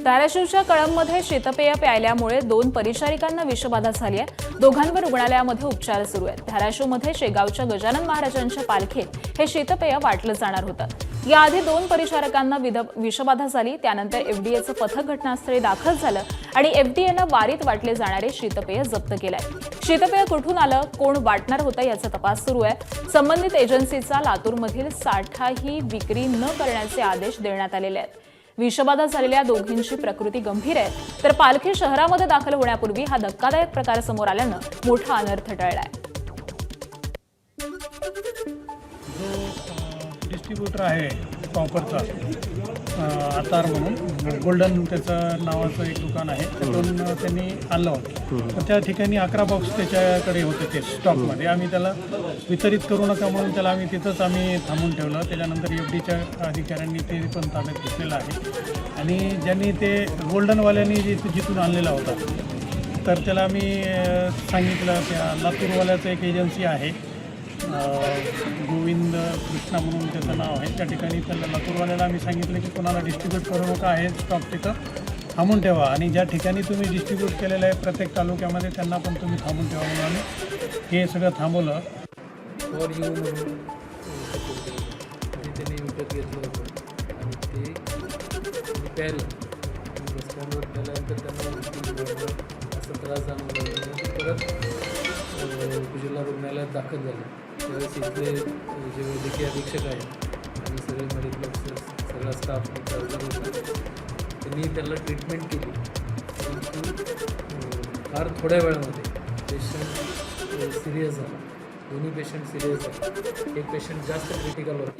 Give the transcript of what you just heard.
धाराशिवच्या कळंबमध्ये शीतपेय प्यायल्यामुळे 2 परिचारिकांना विषबाधा झाली आहे। दोघांवर रुग्णालयामध्ये उपचार सुरू आहेत। धाराशिवमध्ये शेगावच्या गजानन महाराजांच्या पालखीत हे शीतपेय वाटलं जाणार होतं। याआधी 2 परिचारकांना विषबाधा झाली। त्यानंतर एफडीएचं पथक घटनास्थळी दाखल झालं आणि एफडीएनं वारीत वाटले जाणारे शीतपेय जप्त केलंय। शीतपेय कुठून आलं, कोण वाटणार होतं याचा तपास सुरू आहे। संबंधित एजन्सीचा लातूरमधील साठाही विक्री न करण्याचे आदेश देण्यात आलेले आहेत। विषबाधा झालेल्या दोघींची प्रकृती गंभीर आहे, तर पालखी शहरामध्ये दाखल होण्यापूर्वी हा धक्कादायक प्रकार समोर आल्यानं मोठा अनर्थ टळलाय। जो डिस्ट्रीब्युटर आहे कॉपरचा आतार म्हणून गोल्डन त्याचं नावाचं एक दुकान आहे, त्यातून त्यांनी आणलं होतं। तर त्या ठिकाणी 11 बॉक्स त्याच्याकडे होते ते स्टॉकमध्ये। आम्ही त्याला वितरित करू नका म्हणून त्याला तिथंच थांबून ठेवलं। त्याच्यानंतर एफडीच्या अधिकाऱ्यांनी ते पण ताब्यात घेतलेलं आहे आणि ज्यांनी ते गोल्डनवाल्यांनी जिथून आणलेला होता तर त्याला आम्ही सांगितलं, त्या लातूरवाल्याचं एक एजन्सी आहे गोविंद कृष्णा म्हणून त्याचं नाव आहे। त्या ठिकाणी त्याला लातूरवाल्याला आम्ही सांगितलं की कोणाला डिस्ट्रीब्यूट करू नका, आहे स्टॉक तिथं थांबून ठेवा आणि ज्या ठिकाणी तुम्ही डिस्ट्रीब्यूट केलेलं आहे प्रत्येक तालुक्यामध्ये त्यांना पण तुम्ही थांबून ठेवा म्हणून आम्ही हे सगळं थांबवलं। फॉर यू म्हणून त्यांनी विकत घेतलं होतं आणि ते प्यायलं रस्त्यांवर प्यायल्यानंतर त्यांना असा त्रास जाणवला। परत जिल्हा रुग्णालयात दाखल झाले। त्यावेळेस इथले जे वैद्यकीय अधीक्षक आहेत आणि सगळे मेडिकल ऑफिसर्स, सगळा स्टाफ हजर होता, त्यांनी त्याला ट्रीटमेंट केली। परंतु फार थोड्या वेळामध्ये पेशंट सिरियस झाला। दोन्ही पेशंट सिरियस झाले, एक पेशंट जास्त क्रिटिकल होता।